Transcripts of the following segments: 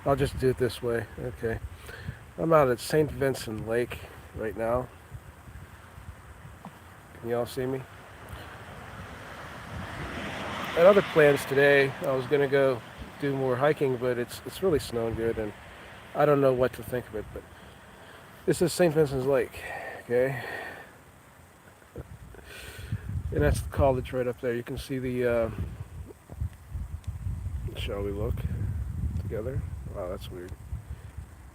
I'll just do it this way. Okay. I'm out at St. Vincent Lake right now. Can you all see me? I had other plans today. I was gonna go do more hiking, but it's really snowing good, and I don't know what to think of it. But this is St. Vincent's Lake, okay, and that's the college right up there. You can see the. Shall we look together? Wow, that's weird.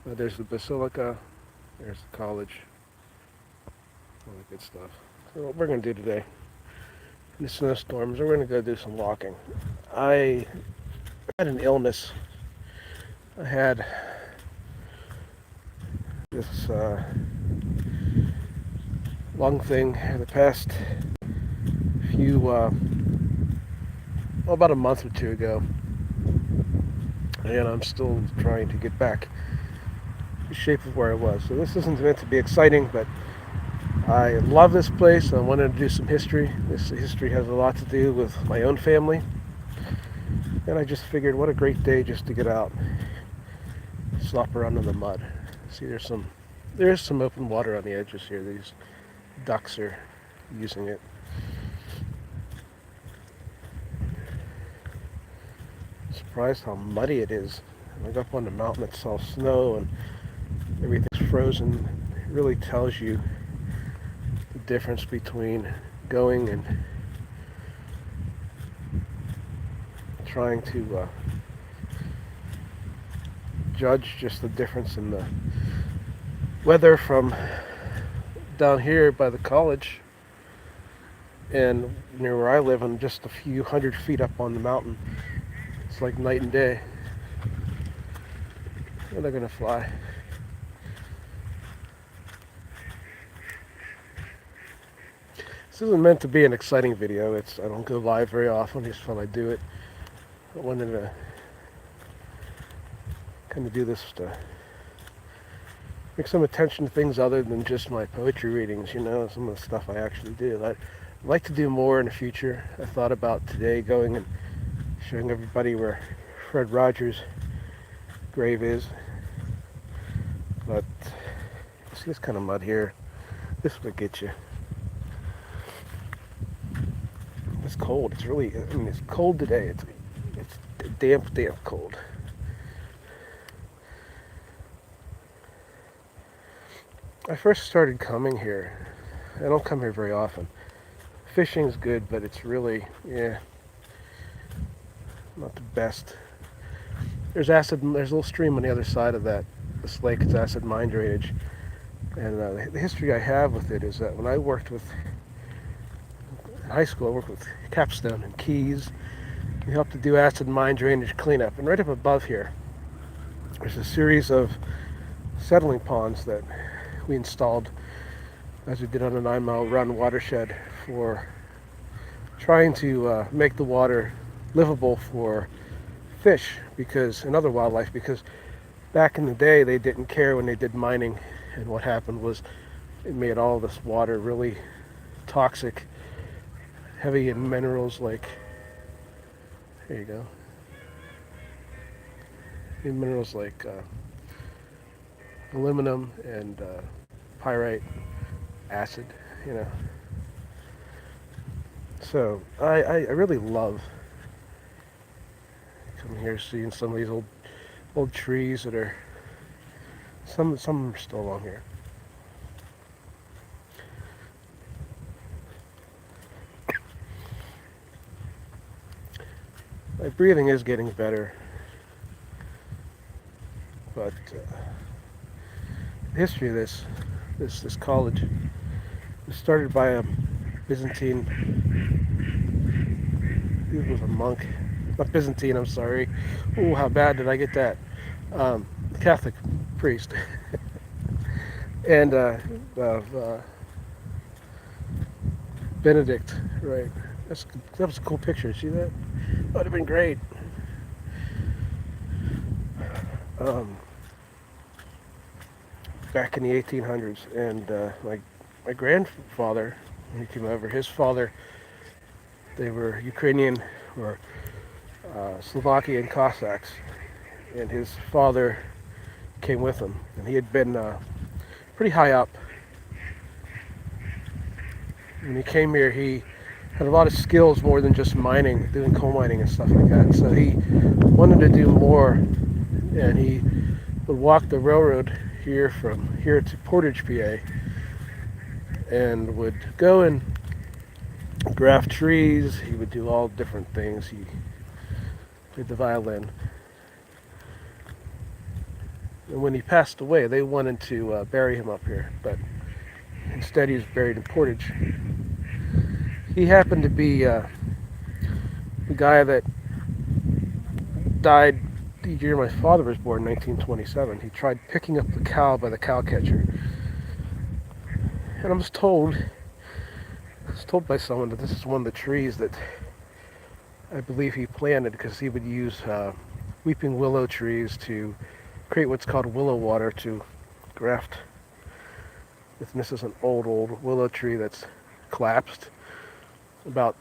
There's the basilica. There's the college. All the good stuff. So what we're gonna do today in the snowstorms, we're gonna go do some walking. I had an illness. I had this lung thing the past few, about a month or two ago, and I'm still trying to get back to shape of where I was. So this isn't meant to be exciting, but I love this place. I wanted to do some history. This history has a lot to do with my own family, and I just figured what a great day just to get out, slop around in the mud. See, there's some open water on the edges here. These ducks are using it. Surprised how muddy it is. Like up on the mountain, it's all snow and everything's frozen. It really tells you the difference between going and trying to judge just the difference in the weather from down here by the college and near where I live and just a few hundred feet up on the mountain. It's like night and day. And they're gonna fly. This isn't meant to be an exciting video. I don't go live very often, just when I do it. I wanted to kind of do this to make some attention to things other than just my poetry readings, some of the stuff I actually do. I'd like to do more in the future. I thought about today going and showing everybody where Fred Rogers' grave is. But see this kind of mud here? This would get you. It's cold. It's really, it's cold today. It's damp cold. I first started coming here. I don't come here very often. Fishing's good, but it's really, not the best. There's a little stream on the other side of this lake. It's acid mine drainage. And the history I have with it is that when I worked in high school, I worked with Capstone and Keys. We helped to do acid mine drainage cleanup. And right up above here, there's a series of settling ponds that we installed as we did on a 9-mile run watershed for trying to make the water livable for fish and other wildlife, because back in the day they didn't care when they did mining, and what happened was it made all this water really toxic, heavy in minerals like, here you go, in minerals like aluminum and pyrite acid, So I really love coming here, seeing some of these old trees that are some are still along here. My breathing is getting better, but the history of this college was started by a Byzantine. He was a monk, not Byzantine. I'm sorry. Oh, how bad did I get that? Catholic priest, and Benedict. Right. That was a cool picture. See that? That would have been great. Back in the 1800s, and my grandfather, when he came over, his father, they were Ukrainian or Slovakian Cossacks, and his father came with him, and he had been pretty high up. When he came here, he had a lot of skills more than just mining, doing coal mining and stuff like that. So he wanted to do more, and he would walk the railroad here from here to Portage, PA, and would go and graft trees. He would do all different things. He played the violin. And when he passed away, they wanted to bury him up here, but instead he was buried in Portage. He happened to be the guy that died the year my father was born, 1927. He tried picking up the cow by the cow catcher. And I was told by someone that this is one of the trees that I believe he planted because he would use weeping willow trees to create what's called willow water to graft. And this is an old willow tree that's collapsed. About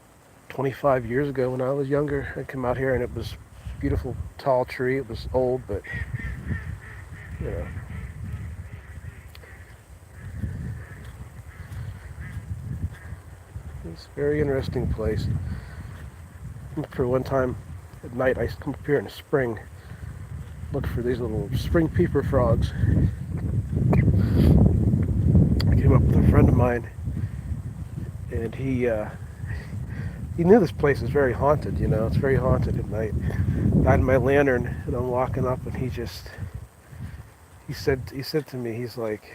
25 years ago when I was younger, I came out here and it was a beautiful tall tree. It was old, but you know. It's a very interesting place. For one time at night, I used to come up here in the spring, look for these little spring peeper frogs. I came up with a friend of mine, and he knew this place is very haunted. You know, it's very haunted at night. I had my lantern, and I'm walking up, and he said to me, he's like,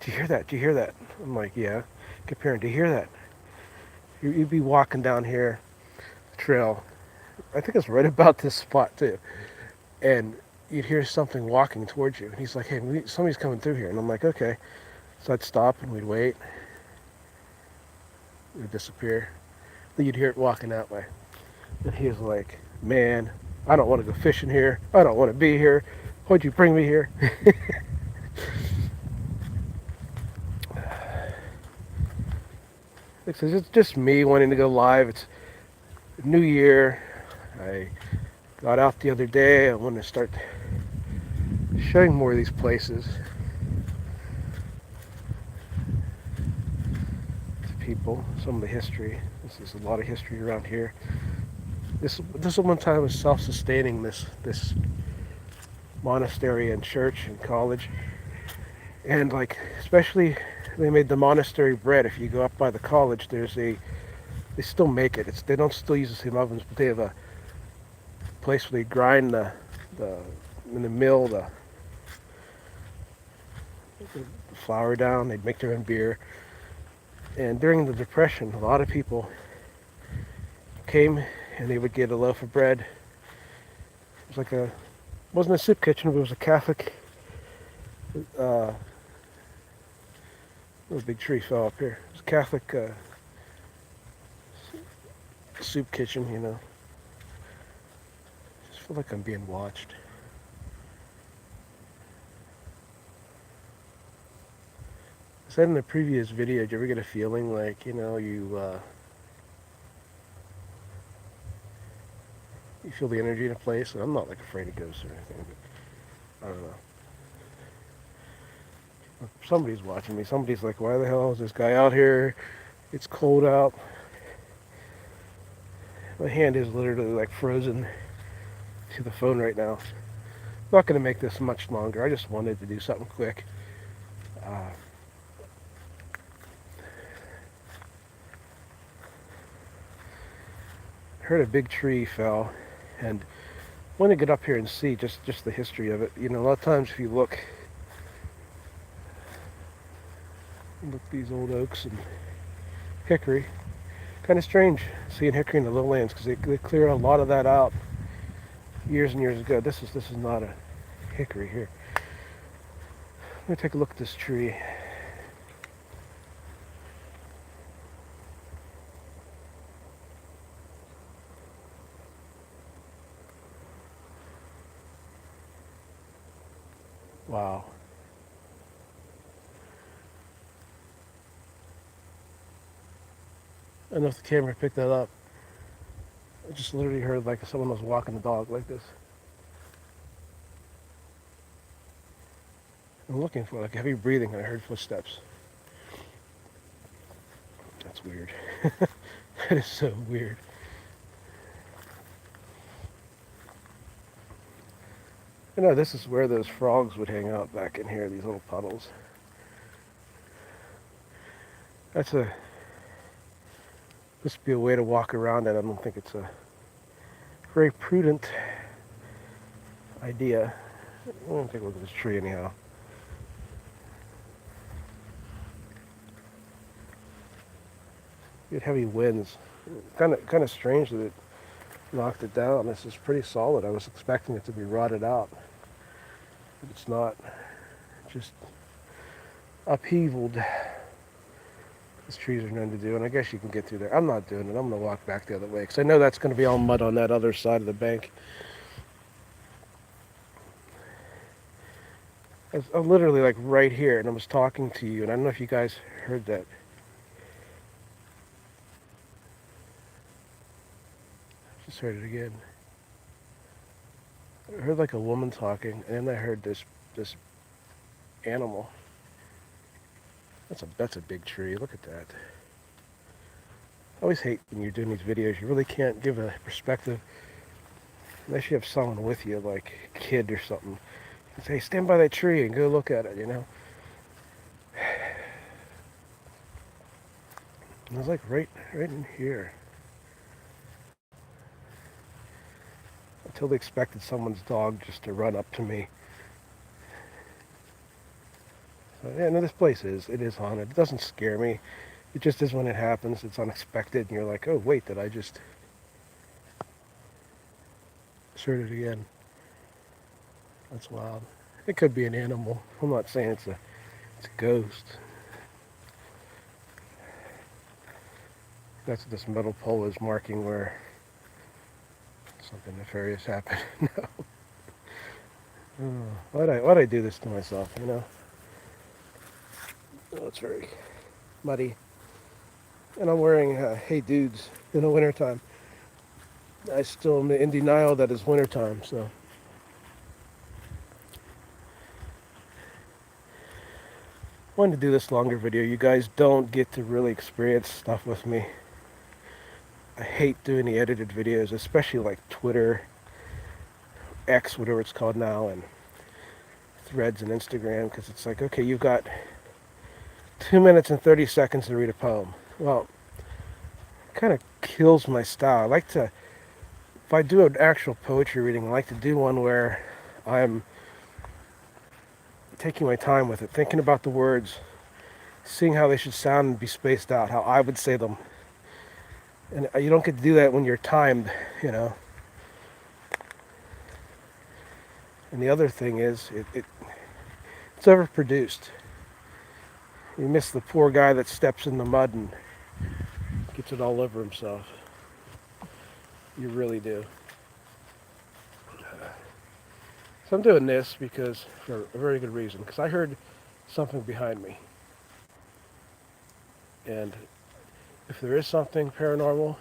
"Do you hear that? Do you hear that?" I'm like, "Yeah." Comparing, "Do you hear that? You'd be walking down here, trail. I think it's right about this spot too, and you'd hear something walking towards you." And he's like, "Hey, somebody's coming through here." And I'm like, "Okay." So I'd stop and we'd wait. It would disappear. Then you'd hear it walking that way. And he was like, "Man, I don't want to go fishing here. I don't want to be here. Why'd you bring me here?" It's just me wanting to go live. It's New Year. I got out the other day. I want to start showing more of these places to people. Some of the history. This is a lot of history around here. This one time was self-sustaining. This monastery and church and college, and like especially they made the monastery bread. If you go up by the college, they still make it. They don't still use the same ovens, but they have a place where they grind the in the mill the flour down. They'd make their own beer. And during the Depression, a lot of people came and they would get a loaf of bread. It was it wasn't a soup kitchen, but it was a Catholic. A big tree fell up here. It was a Catholic soup kitchen, you know. I just feel like I'm being watched. I said in the previous video, did you ever get a feeling like, you know, you feel the energy in a place? And I'm not like afraid of ghosts or anything, but I don't know. Somebody's watching me. Somebody's like, "Why the hell is this guy out here? It's cold out." My hand is literally like frozen to the phone right now. I'm not going to make this much longer. I just wanted to do something quick. I heard a big tree fell, and I want to get up here and see just the history of it. You know, a lot of times if you look these old oaks and hickory, kind of strange seeing hickory in the lowlands because they cleared a lot of that out years and years ago. This is not a hickory here. Let me take a look at this tree. Wow. I don't know if the camera picked that up. I just literally heard like someone was walking the dog like this. I'm looking for like heavy breathing, and I heard footsteps. That's weird. That is so weird. You know, this is where those frogs would hang out back in here, these little puddles. That's a, this would be a way to walk around it. I don't think it's a very prudent idea. I'm going to take a look at this tree anyhow. You had heavy winds. Kind of strange that it knocked it down. This is pretty solid. I was expecting it to be rotted out, but it's not. Just upheavaled. As trees are known to do, and I guess you can get through there. I'm not doing it. I'm going to walk back the other way because I know that's going to be all mud on that other side of the bank. I'm literally like right here, and I was talking to you, and I don't know if you guys heard that. Just heard it again. I heard like a woman talking, and then I heard this animal. That's a big tree. Look at that. I always hate when you're doing these videos. You really can't give a perspective unless you have someone with you, like a kid or something. You say, stand by that tree and go look at it, you know. And it was like right in here. I totally expected someone's dog just to run up to me. So, yeah, no, this place it is haunted. It doesn't scare me. It just is when it happens. It's unexpected, and you're like, oh wait, did I just heard it again? That's wild. It could be an animal. I'm not saying it's a ghost. That's what this metal pole is marking where something nefarious happened. No. Oh, why'd I do this to myself, you know? Oh, it's very muddy. And I'm wearing Hey Dudes in the wintertime. I still am in denial that it's wintertime, so. I wanted to do this longer video. You guys don't get to really experience stuff with me. I hate doing the edited videos, especially like Twitter, X, whatever it's called now, and Threads and Instagram, because it's like, okay, you've got 2 minutes and 30 seconds to read a poem. Well, it kind of kills my style. I like to, if I do an actual poetry reading, I like to do one where I'm taking my time with it, thinking about the words, seeing how they should sound and be spaced out, how I would say them. And you don't get to do that when you're timed, you know. And the other thing is, it's overproduced. You miss the poor guy that steps in the mud and gets it all over himself. You really do. So I'm doing this because, for a very good reason, because I heard something behind me. And if there is something paranormal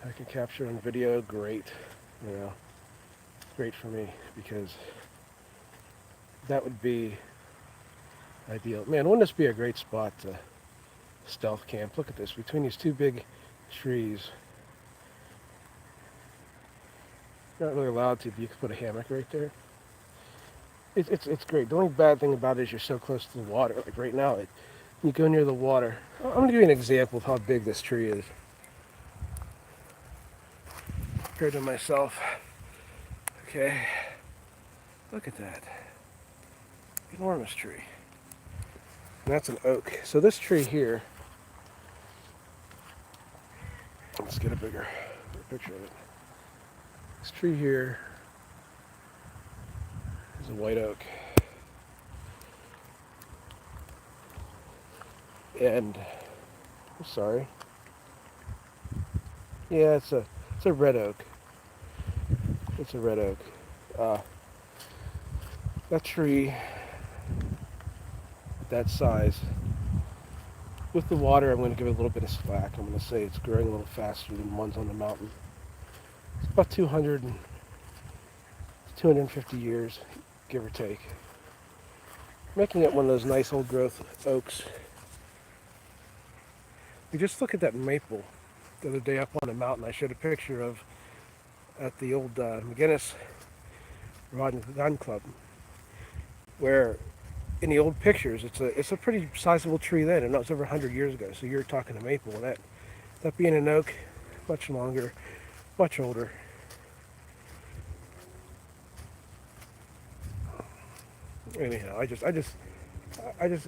I can capture on video, great. You know, great for me, because that would be ideal. Man, wouldn't this be a great spot to stealth camp? Look at this, between these two big trees. You're not really allowed to, but you can put a hammock right there. It's great. The only bad thing about it is you're so close to the water. Like right now, you go near the water. I'm going to give you an example of how big this tree is compared to myself. Okay, look at that. Enormous tree. And that's an oak. So this tree here, let's get a bigger picture of it. This tree here is a white oak. And I'm sorry. Yeah, it's a red oak. It's a red oak. That tree, that size, with the water, I'm going to give it a little bit of slack. I'm going to say it's growing a little faster than ones on the mountain. It's about 250 years, give or take. making it one of those nice old growth oaks. You just look at that maple the other day up on the mountain. I showed a picture of at the old McGinnis Rod and Gun Club, where in the old pictures it's a pretty sizable tree then, and that was over 100 years ago. So you're talking a maple, and that being an oak, much longer, much older. Anyhow, I just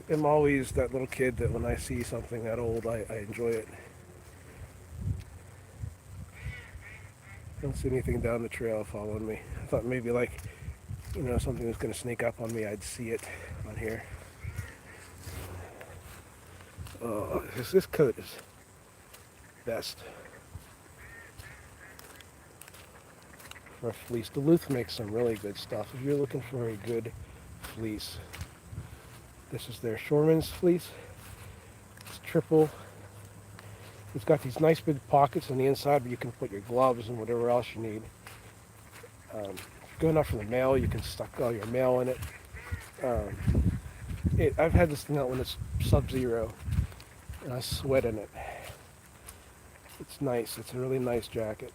am always that little kid that when I see something that old, I enjoy it. I don't see anything down the trail following me. I thought maybe like, something was going to sneak up on me. I'd see it on here. Oh, this coat is best for a fleece. Duluth makes some really good stuff. If you're looking for a good fleece, this is their Shoreman's fleece. It's triple. It's got these nice big pockets on the inside where you can put your gloves and whatever else you need. If you're going out for the mail, you can stuff all your mail in it. I've had this thing out when it's sub-zero, and I sweat in it. It's nice. It's a really nice jacket.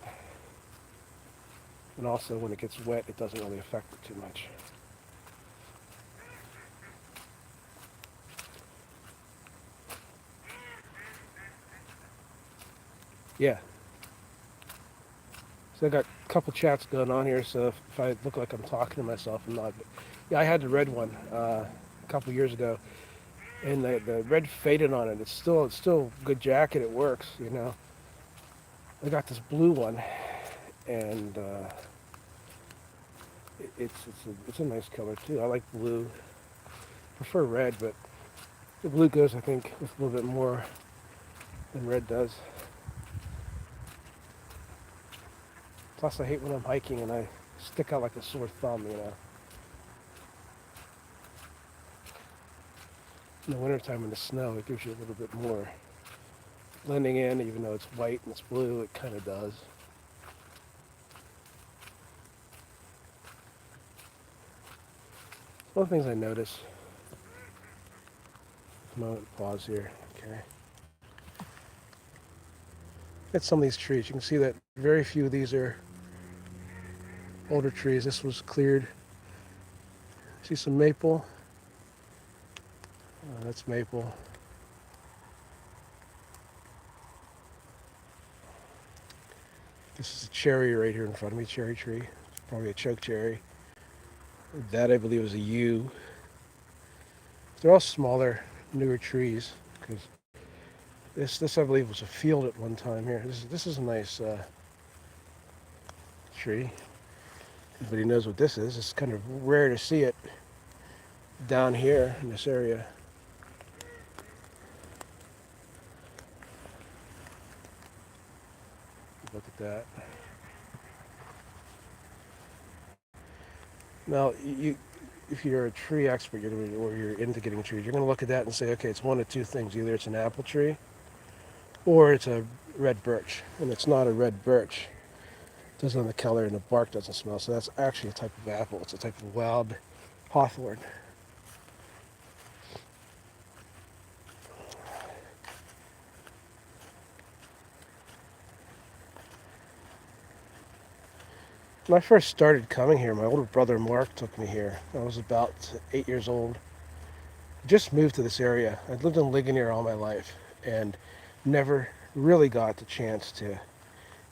And also, when it gets wet, it doesn't really affect it too much. Yeah. So I got a couple chats going on here, so if I look like I'm talking to myself, I'm not. But yeah, I had the red one a couple years ago, and the red faded on it. It's still a good jacket. It works, I got this blue one, and it's a nice color too. I like blue. Prefer red, but the blue goes, I think, with a little bit more than red does. Plus, I hate when I'm hiking and I stick out like a sore thumb. In the wintertime in the snow, it gives you a little bit more blending in, even though it's white and it's blue, it kind of does. One of the things I notice, a moment, pause here, okay. At some of these trees, you can see that very few of these are older trees. This was cleared. See some maple. That's maple. This is a cherry right here in front of me, cherry tree. It's probably a choke cherry. That I believe is a yew. They're all smaller, newer trees. Because this I believe was a field at one time here. This is a nice tree. Everybody knows what this is. It's kind of rare to see it down here in this area. Look at that. Now, if you're a tree expert, or you're into getting trees, you're going to look at that and say, okay, it's one of two things. Either it's an apple tree, or it's a red birch. And it's not a red birch. It doesn't have the color, and the bark doesn't smell. So that's actually a type of apple. It's a type of wild hawthorn. When I first started coming here, my older brother Mark took me here. I was about 8 years old. I just moved to this area. I'd lived in Ligonier all my life and never really got the chance to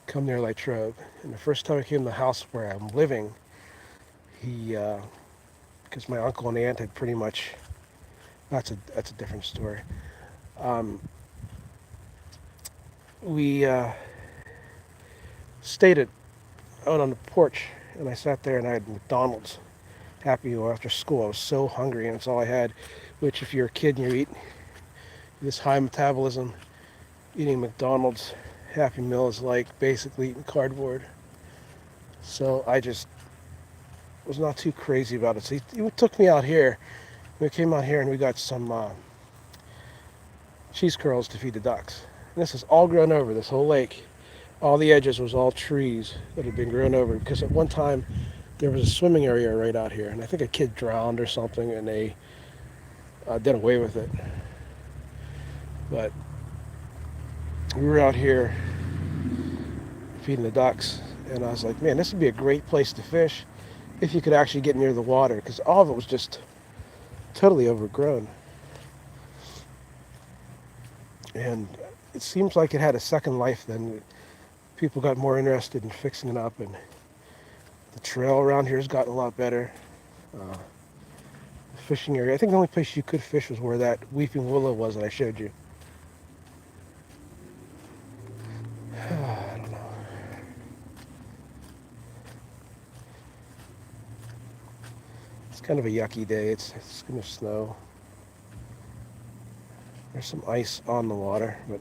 come near Latrobe. And the first time I came to the house where I'm living, because my uncle and aunt had pretty much, that's a different story. We stayed out on the porch, and I sat there and I had McDonald's. Happy Meal after school. I was so hungry, and it's all I had. Which, if you're a kid and you eat this high metabolism, eating McDonald's Happy Meal is like basically eating cardboard. So I just was not too crazy about it. So he took me out here. We came out here and we got some cheese curls to feed the ducks. And this is all grown over, this whole lake. All the edges was all trees that had been grown over, because at one time there was a swimming area right out here, and I think a kid drowned or something, and they did away with it. But we were out here feeding the ducks, and I was like, man, this would be a great place to fish if you could actually get near the water, because all of it was just totally overgrown. And it seems like it had a second life then. People got more interested in fixing it up, and the trail around here has gotten a lot better. Uh, the fishing area, I think the only place you could fish was where that weeping willow was that I showed you. I don't know. It's kind of a yucky day. It's going to snow. There's some ice on the water, but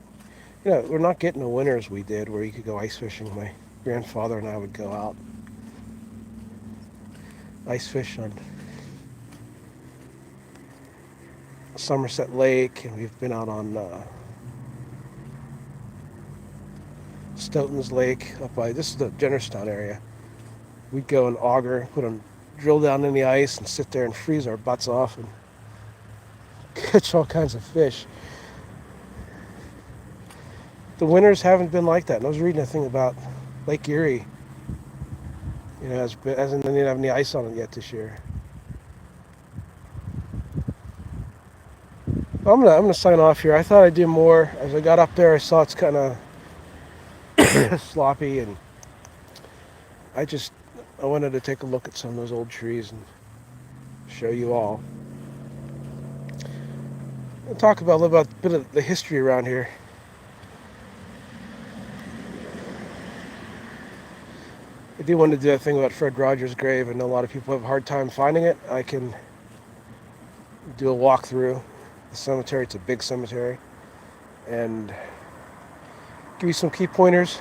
we're not getting the winters we did where you could go ice fishing. My grandfather and I would go out ice fish on Somerset Lake, and we've been out on Stoughton's Lake up by, this is the Jennerstown area. We'd go and auger, drill down in the ice and sit there and freeze our butts off and catch all kinds of fish. The winters haven't been like that. And I was reading a thing about Lake Erie. They didn't have any ice on it yet this year. I'm gonna sign off here. I thought I'd do more. As I got up there, I saw it's kind of sloppy, and I wanted to take a look at some of those old trees and show you all. I'll talk about a little about a bit of the history around here. I do want to do a thing about Fred Rogers' grave. I know a lot of people have a hard time finding it. I can do a walk through the cemetery. It's a big cemetery, and give you some key pointers.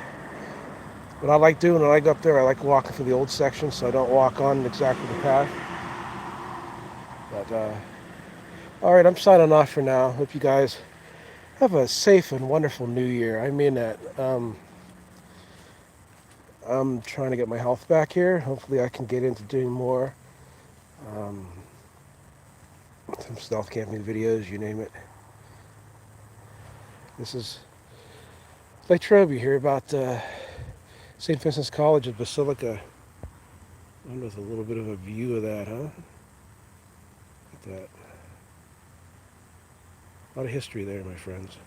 What I like doing when I go up there, I like walking through the old section, so I don't walk on exactly the path. But all right, I'm signing off for now. Hope you guys have a safe and wonderful New Year. I mean that. I'm trying to get my health back here. Hopefully, I can get into doing more. Um, some stealth camping videos, you name it. This is Lake Troby here about St. Vincent's College of Basilica. I wonder if a little bit of a view of that, huh? Look at that. A lot of history there, my friends.